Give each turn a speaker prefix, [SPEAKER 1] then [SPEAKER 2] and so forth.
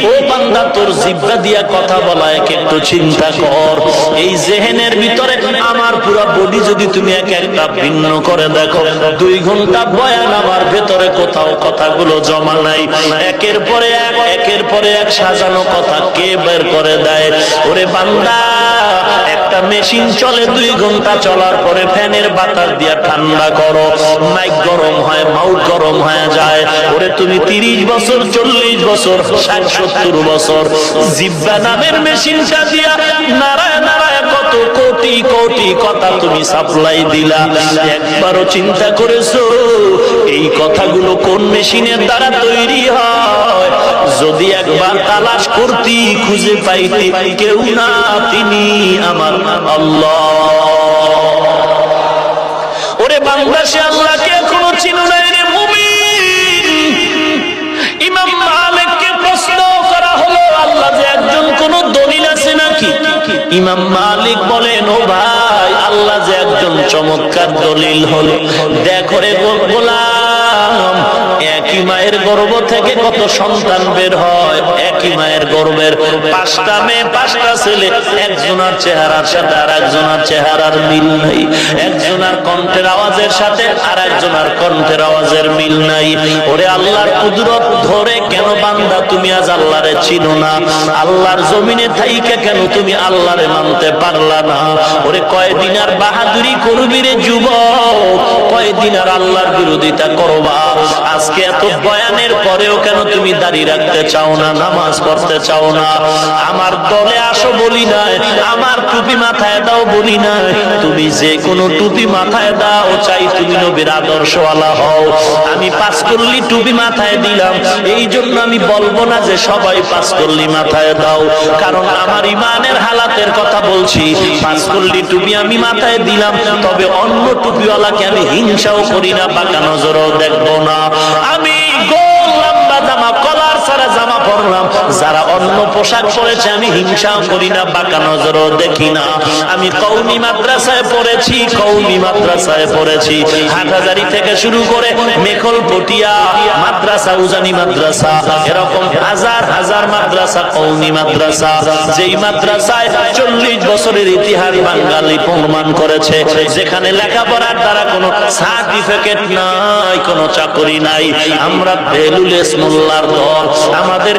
[SPEAKER 1] ও বান্দা তোর জিহ্বা দিয়া কথা বলা একটু চিন্তা কর। এই জেহেনের ভিতরে আমার পুরো বডি যদি তুমি এক একটা ভিন্ন করে দেখো, 2 ঘন্টা বয়ান আমার ভেতরে কোথাও কথাগুলো জমা নাই, একের পরে এক সাজানো কথা কে বের করে দেয়? ওরে বান্দা, একটা মেশিন চলে 2 ঘন্টা চলার পরে ফ্যানের বাতাস দিয়া ঠান্ডা করো, মাইক গরম হয়, মাউথ গরম হয়ে যায়। ওরে তুমি 30 বছর 40 বছর 60-70 বছর জিহ্বা নামের মেশিনটা দিয়া নাড়ায় নাড়ায় কত কোটি কোটি কথা তুমি সাপ্লাই দিলা। একবারও চিন্তা করেছো এই কথাগুলো কোন মেশিনের দ্বারা তৈরি হয়? যদি একবার তালাশ করতি, খুঁজে পাইতি, কেউ না, তিনি আমার আল্লাহ। ওরে বান্দা, সে আল্লাহকে এখনো চিনো নাই রে মুমিন। ইমাম মালিককে প্রশ্ন করা হলো, আল্লাহ যে একজন, কোন দলিল আছে নাকি? ইমাম মালিক বলেন, ও ভাই, আল্লাহ যে একজন চমৎকার দলিল হলো। দেখো রে গোলাম, একই মায়ের গর্ভ থেকে কত সন্তান বের হয়, একই মায়ের গর্ভের 5টা মেয়ে 5টা ছেলে, একজনের চেহারার সাথে আর একজনের চেহারার মিল নাই, একজনের কণ্ঠের আওয়াজের সাথে আর একজনের কণ্ঠের আওয়াজের মিল নাই। ওরে আল্লাহর কুদরত ধরে কেন বান্দা তুমি আজ আল্লাহরে চিনো না? আল্লাহর জমিনে থাইকে কেন তুমি আল্লাহরে মানতে পারলা না? ওরে কয়দিন আর বাহাদুরি করবি রে যুবক, কয়দিন আর আল্লাহর বিরোধিতা করবা? আজকে এত বয়ানের পরেও কেন তুমি দাড়ি রাখতে চাও না, নামাজ পড়তে চাও না? আমার দলে আসো বলি নাই, আমার টুপি মাথায় দাও বলি নাই, তুমি যে কোনো টুপি মাথায় দাও, চাই তুমি নবীর আদর্শওয়ালা হও। আমি 5 কল্লি টুপি মাথায় দিলাম, এই জন্য আমি বলবো না যে সবাই 5 কল্লি মাথায় দাও, কারণ আমার ইমানের হালাতের কথা বলছি। 5 কল্লি টুপি আমি মাথায় দিলাম, তবে অন্য টুপিওয়ালাকে আমি হিংসাও করি না, বাঁকা নজরও দেখবো না। আমি গোল লম্বা জামা, কলার ছাড়া জামা পরলাম, যারা অন্য পোশাক পরেছে আমি হিংসাও করি না, বাঁকা নজরও দেখি না। আমি কওমি মাদ্রাসায় পড়েছি, কওমি মাদ্রাসায় পড়েছি, হাটহাজারী থেকে শুরু করে মেখল পটিয়া মাদ্রাসা, উজানি মাদ্রাসা, এরকম হাজার হাজার মাদ্রাসা, কওমি মাদ্রাসা, যেই মাদ্রাসায় 40 বছরের ইতিহাস বাঙালি প্রমাণ করেছে, যেখানে লেখাপড়ার দ্বারা কোনো সার্টিফিকেট নাই, কোনো চাকরি নাই। আমরা বেলুল ইসমুল্লাহর দল, আমাদের